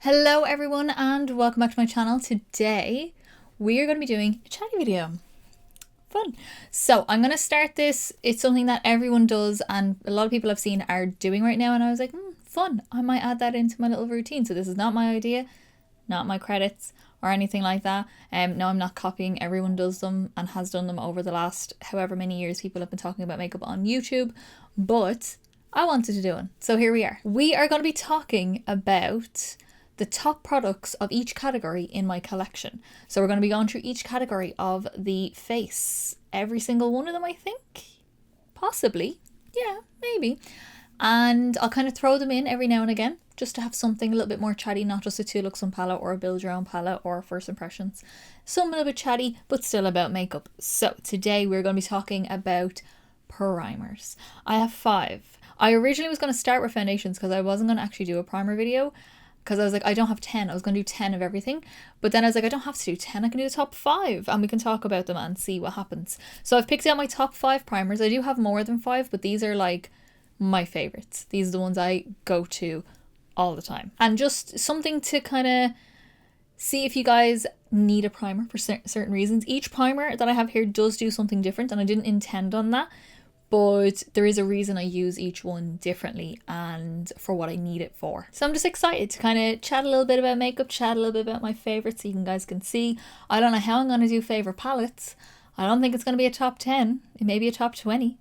Hello everyone and welcome back to my channel. Today we are going to be doing a chatty video. Fun. So I'm going to start this. It's something that everyone does and a lot of people I've seen are doing right now, and I was like, fun. I might add that into my little routine. So this is not my idea, not my credits or anything like that. No, I'm not copying. Everyone does them and has done them over the last however many years people have been talking about makeup on YouTube, but I wanted to do one. So here we are. We are going to be talking about the top products of each category in my collection. So we're going to be going through each category of the face. Every single one of them, I think. Possibly. Yeah, maybe. And I'll kind of throw them in every now and again, just to have something a little bit more chatty, not just a two looks one palette or a build your own palette or first impressions. Some a little bit chatty, but still about makeup. So today we're going to be talking about primers. I have 5. I originally was going to start with foundations because I wasn't going to actually do a primer video, because I was like, I don't have 10. I was going to do 10 of everything. But then I was like, I don't have to do 10. I can do the top 5 and we can talk about them and see what happens. So I've picked out my top 5 primers. I do have more than 5, but these are like my favorites. These are the ones I go to all the time. And just something to kind of see if you guys need a primer for certain reasons. Each primer that I have here does do something different, and I didn't intend on that. But there is a reason I use each one differently and for what I need it for. So I'm just excited to kind of chat a little bit about makeup, chat a little bit about my favorites so you guys can see. I don't know how I'm going to do favorite palettes. I don't think it's going to be a top 10. It may be a top 20.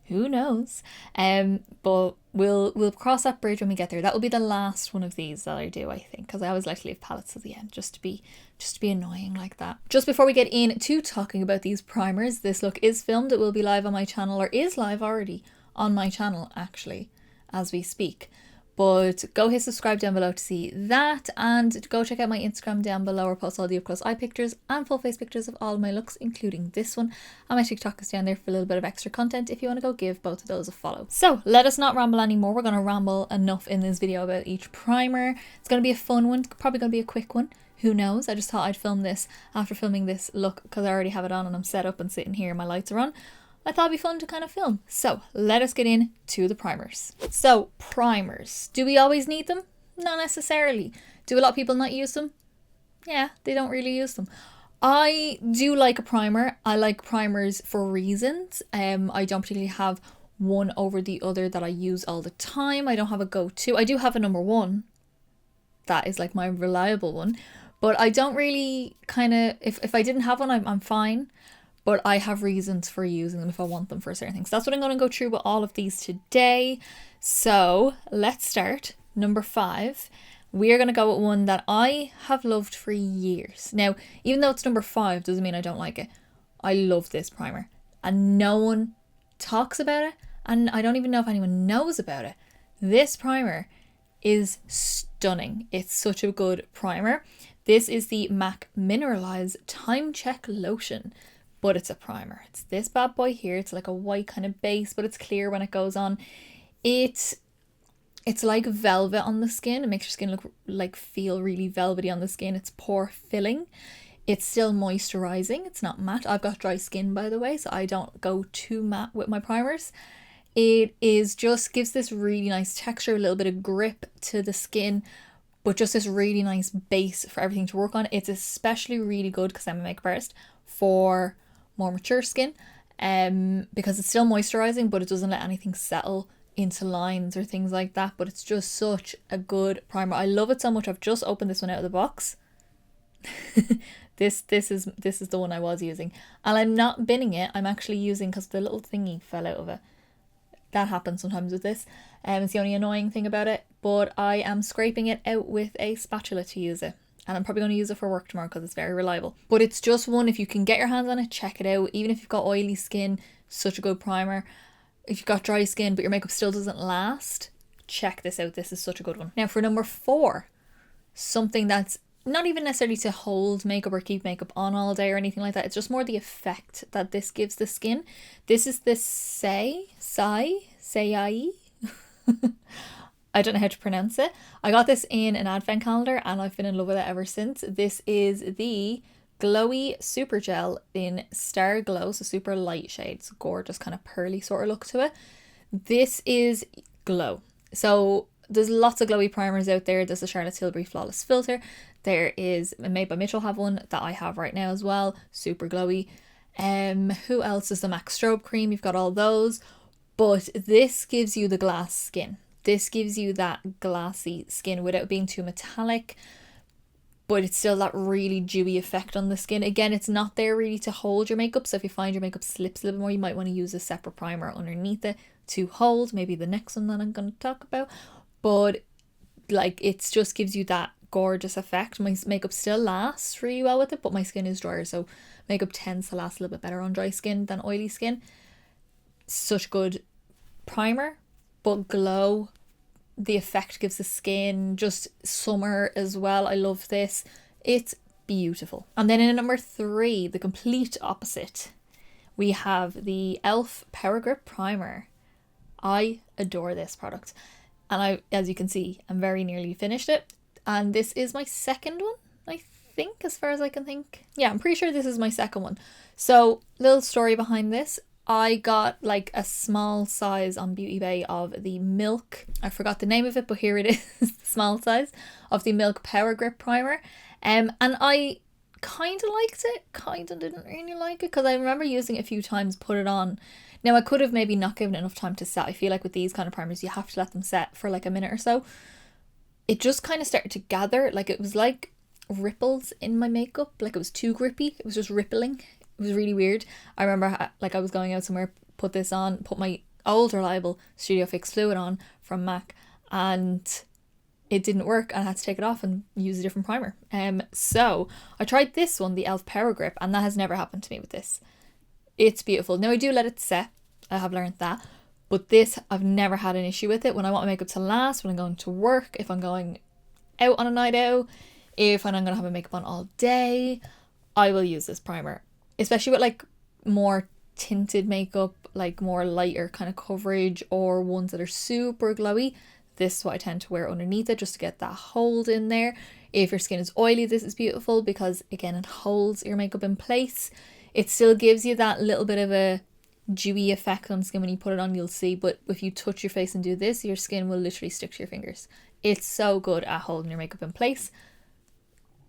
Who knows? But we'll cross that bridge when we get there. That will be the last one of these that I do, I think, because I always like to leave palettes at the end just to be annoying like that. Just before we get into talking about these primers, this look is filmed. It will be live on my channel, or is live already on my channel actually as we speak. But go hit subscribe down below to see that, and go check out my Instagram down below, where I post all the up close eye pictures and full face pictures of all of my looks, including this one. And my TikTok is down there for a little bit of extra content if you want to go give both of those a follow. So let us not ramble anymore. We're going to ramble enough in this video about each primer. It's going to be a fun one, probably going to be a quick one. Who knows? I just thought I'd film this after filming this look because I already have it on and I'm set up and sitting here and my lights are on. I thought it'd be fun to kind of film. So let us get into the primers. So primers, do we always need them? Not necessarily. Do a lot of people not use them? Yeah, they don't really use them. I do like a primer. I like primers for reasons. I don't particularly have one over the other that I use all the time. I don't have a go-to. I do have a number 1. That is like my reliable one. But I don't really kind of, if I didn't have one, I'm fine. But I have reasons for using them if I want them for certain things. That's what I'm going to go through with all of these today. So let's start. Number 5. We are going to go with one that I have loved for years. Now, even though it's number 5, doesn't mean I don't like it. I love this primer. And no one talks about it. And I don't even know if anyone knows about it. This primer is stunning. It's such a good primer. This is the MAC Mineralize Time Check Lotion. But it's a primer. It's this bad boy here. It's like a white kind of base, but it's clear when it goes on. It's like velvet on the skin. It makes your skin feel really velvety on the skin. It's pore filling. It's still moisturizing. It's not matte. I've got dry skin, by the way, so I don't go too matte with my primers. It is just gives this really nice texture, a little bit of grip to the skin, but just this really nice base for everything to work on. It's especially really good, because I'm a makeup artist, for more mature skin, because it's still moisturizing, but it doesn't let anything settle into lines or things like that. But it's just such a good primer. I love it so much. I've just opened this one out of the box. This is the one I was using, and I'm not binning it. I'm actually using, because the little thingy fell out of it. That happens sometimes with this. It's the only annoying thing about it. But I am scraping it out with a spatula to use it. And I'm probably going to use it for work tomorrow because it's very reliable. But it's just one, if you can get your hands on it, check it out. Even if you've got oily skin, such a good primer. If you've got dry skin but your makeup still doesn't last, check this out. This is such a good one. Now for number 4, something that's not even necessarily to hold makeup or keep makeup on all day or anything like that. It's just more the effect that this gives the skin. This is the Saie. I don't know how to pronounce it. I got this in an advent calendar and I've been in love with it ever since. This is the Glowy Super Gel in Star Glow, so super light shades, gorgeous kind of pearly sort of look to it. This is Glow. So there's lots of glowy primers out there. There's the Charlotte Tilbury Flawless Filter. There is Made by Mitchell have one that I have right now as well. Super glowy. Who else? Is the MAC Strobe Cream. You've got all those. But this gives you the glass skin. This gives you that glassy skin without being too metallic. But it's still that really dewy effect on the skin. Again, it's not there really to hold your makeup. So if you find your makeup slips a little more, you might want to use a separate primer underneath it to hold. Maybe the next one that I'm going to talk about. But like, it just gives you that gorgeous effect. My makeup still lasts really well with it, but my skin is drier. So makeup tends to last a little bit better on dry skin than oily skin. Such good primer, but glow. The effect gives the skin just summer as well. I love this. It's beautiful. And then in number 3, the complete opposite, we have the E.l.f. Power Grip Primer. I adore this product. And I, as you can see, I'm very nearly finished it. And this is my second one, I think, as far as I can think. Yeah, I'm pretty sure this is my second one. So, little story behind this. I got like a small size on Beauty Bay of the Milk. I forgot the name of it, but here it is. The small size of the Milk Power Grip Primer. And I kind of liked it. Kind of didn't really like it because I remember using it a few times, put it on. Now I could have maybe not given it enough time to set. I feel like with these kind of primers, you have to let them set for like a minute or so. It just kind of started to gather. Like it was like ripples in my makeup. Like it was too grippy. It was just rippling. It was really weird. I remember like I was going out somewhere, put this on, put my old reliable Studio Fix fluid on from MAC, and it didn't work and I had to take it off and use a different primer. So I tried this one, the E.l.f. Power Grip, and that has never happened to me with this. It's beautiful. Now I do let it set. I have learned that. But this, I've never had an issue with it. When I want my makeup to last, when I'm going to work, if I'm going out on a night out, if I'm going to have my makeup on all day, I will use this primer. Especially with like more tinted makeup, like more lighter kind of coverage, or ones that are super glowy. This is what I tend to wear underneath it just to get that hold in there. If your skin is oily, this is beautiful because again, it holds your makeup in place. It still gives you that little bit of a dewy effect on skin when you put it on, you'll see. But if you touch your face and do this, your skin will literally stick to your fingers. It's so good at holding your makeup in place.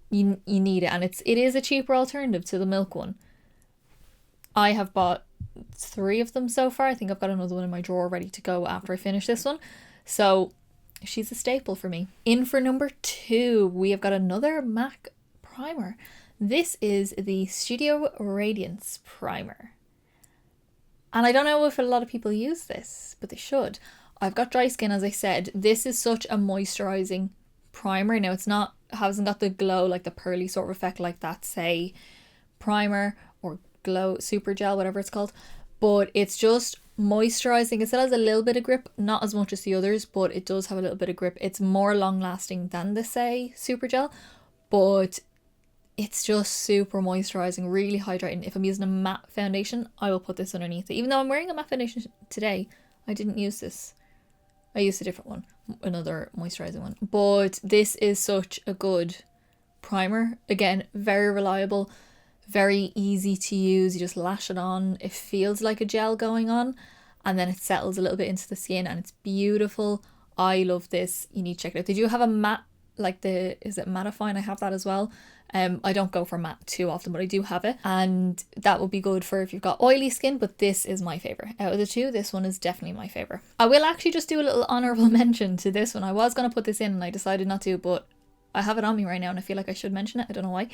You need it, and it is a cheaper alternative to the Milk one. I have bought 3 of them so far. I think I've got another one in my drawer ready to go after I finish this one. So she's a staple for me. In for number 2, we have got another MAC primer. This is the Studio Radiance Primer. And I don't know if a lot of people use this, but they should. I've got dry skin, as I said. This is such a moisturizing primer. Now hasn't got the glow, like the pearly sort of effect like that Saie primer or Glow Super Gel, whatever it's called, but it's just moisturizing. It still has a little bit of grip, not as much as the others, but it does have a little bit of grip. It's more long lasting than the Saie Super Gel, but it's just super moisturizing, really hydrating. If I'm using a matte foundation, I will put this underneath it. Even though I'm wearing a matte foundation today, I didn't use this. I used a different one, another moisturizing one, but this is such a good primer. Again, very reliable, very easy to use. You just lash it on. It feels like a gel going on, and then it settles a little bit into the skin, and it's beautiful. I love this. You need to check it out. They do have a matte, like is it mattifying? I have that as well. I don't go for matte too often, but I do have it, and that would be good for if you've got oily skin. But this is my favorite out of the 2. This one is definitely my favorite. I will actually just do a little honorable mention to this one. I was going to put this in and I decided not to, but I have it on me right now and I feel like I should mention it. I don't know why.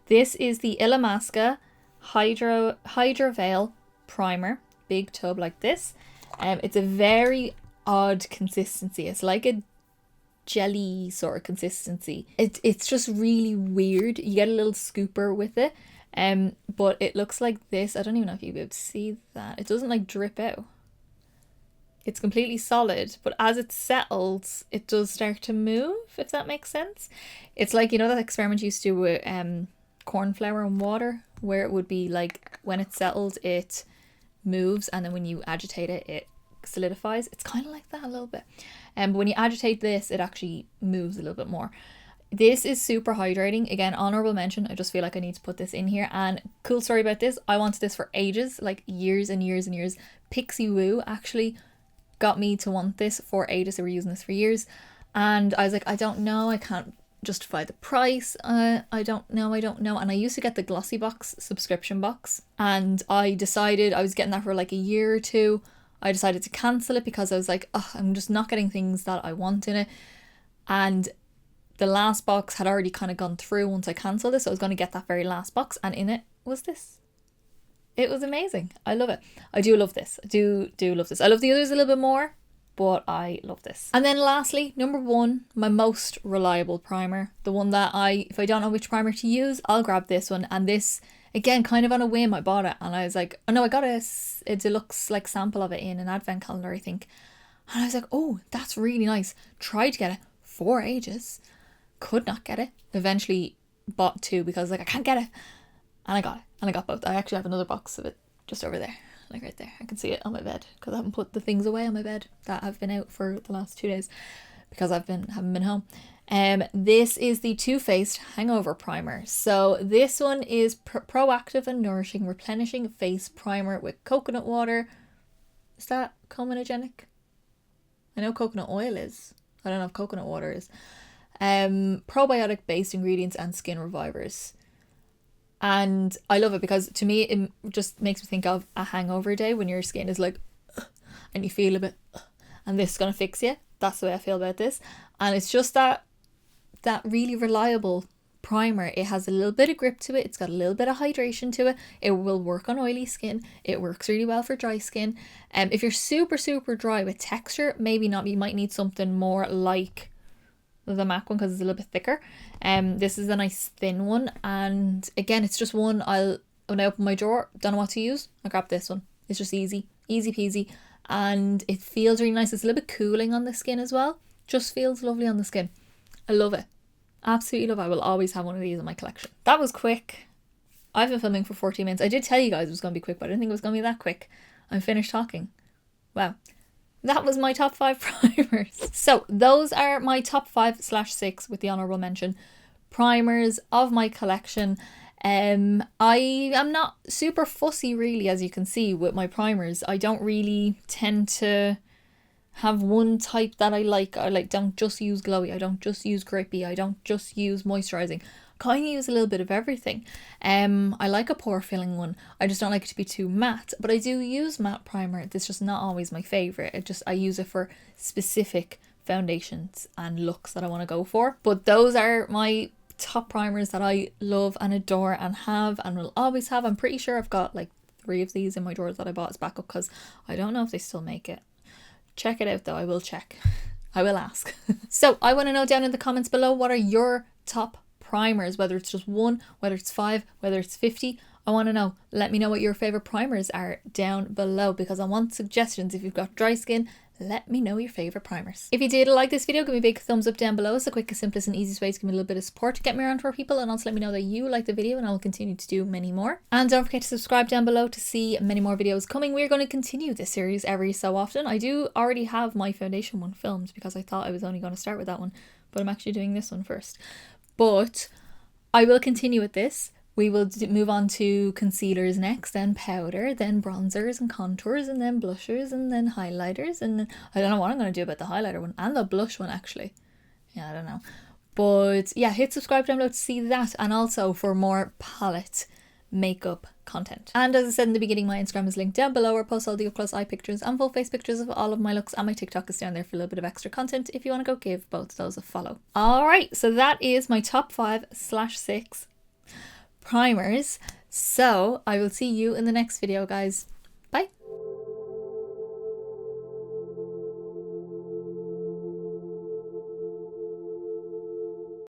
This is the Illamasqua Hydra Veil Primer. Big tub like this. It's a very odd consistency. It's like a jelly sort of consistency. It's just really weird. You get a little scooper with it. But it looks like this. I don't even know if you'll be able to see that. It doesn't like drip out. It's completely solid, but as it settles, it does start to move, if that makes sense. It's like, you know that experiment you used to do with corn flour and water, where it would be like when it settles, it moves, and then when you agitate it, it solidifies. It's kind of like that a little bit. But when you agitate this, it actually moves a little bit more. This is super hydrating. Again, honorable mention. I just feel like I need to put this in here. And cool story about this, I wanted this for ages, like years and years and years. Pixie Woo actually got me to want this for ages. They were using this for years. And I was like, I don't know, I can't justify the price. I don't know. And I used to get the Glossy Box subscription box, and I decided, I was getting that for like a year or two. I decided to cancel it because I was like, oh, I'm just not getting things that I want in it. And the last box had already kind of gone through once I cancelled it, so I was going to get that very last box, and in it was this. It was amazing. I love it. I do love this. I do love this. I love the others a little bit more, but I love this. And then lastly, number 1, my most reliable primer. The one that if I don't know which primer to use, I'll grab this one. And this, again, kind of on a whim, I bought it. And I was like, oh no, I got a deluxe like sample of it in an advent calendar, I think. And I was like, oh, that's really nice. Tried to get it for ages. Could not get it. Eventually bought 2 because like I can't get it. And I got it. And I got both. I actually have another box of it just over there. Like right there. I can see it on my bed because I haven't put the things away on my bed that have been out for the last 2 days because haven't been home. This is the Too Faced Hangover Primer. So this one is proactive and nourishing, replenishing face primer with coconut water. Is that comedogenic? I know coconut oil is. I don't know if coconut water is. Probiotic based ingredients and skin revivers. And I love it because to me it just makes me think of a hangover day when your skin is like and you feel a bit and this is going to fix you. That's the way I feel about this. And it's just that really reliable primer. It has a little bit of grip to it. It's got a little bit of hydration to it. It will work on oily skin. It works really well for dry skin. If you're super, super dry with texture, maybe not. You might need something more like the MAC one because it's a little bit thicker. This is a nice thin one, and again it's just one when I open my drawer, don't know what to use, I grab this one. It's just easy peasy, and it feels really nice. It's a little bit cooling on the skin as well. Just feels lovely on the skin. I love it, absolutely love it. I will always have one of these in my collection. That was quick. I've been filming for 14 minutes. I did tell you guys it was going to be quick, but I didn't think it was going to be that quick. I'm finished talking. Wow. That was my top 5 primers. So those are my top 5/6 with the honourable mention primers of my collection. I am not super fussy really, as you can see with my primers. I don't really tend to have one type that I like. I don't just use glowy. I don't just use grippy. I don't just use moisturising. Kind of use a little bit of everything. I like a pore filling one. I just don't like it to be too matte, but I do use matte primer. It's just not always my favorite. I use it for specific foundations and looks that I want to go for. But those are my top primers that I love and adore and have and will always have. I'm pretty sure I've got like 3 of these in my drawers that I bought as backup because I don't know if they still make it. Check it out though. I will check. I will ask. So I want to know down in the comments below, what are your top primers, whether it's just 1, whether it's 5, whether it's 50. I want to know. Let me know what your favorite primers are down below because I want suggestions. If you've got dry skin, let me know your favorite primers. If you did like this video, give me a big thumbs up down below. It's the quickest, simplest and easiest way to give me a little bit of support to get me around to more people, and also let me know that you like the video and I will continue to do many more. And don't forget to subscribe down below to see many more videos coming. We're going to continue this series every so often. I do already have my foundation one filmed because I thought I was only going to start with that one, but I'm actually doing this one first. But I will continue with this. We will move on to concealers next, then powder, then bronzers and contours, and then blushers, and then highlighters, and then I don't know what I'm going to do about the highlighter one and the blush one actually. Yeah, I don't know. But yeah, hit subscribe down below to see that, and also for more palette makeup content. And as I said in the beginning, my Instagram is linked down below, where I post all the up close eye pictures and full face pictures of all of my looks, and my TikTok is down there for a little bit of extra content if you want to go give both of those a follow. Alright, so that is my top 5/6 primers. So I will see you in the next video, guys.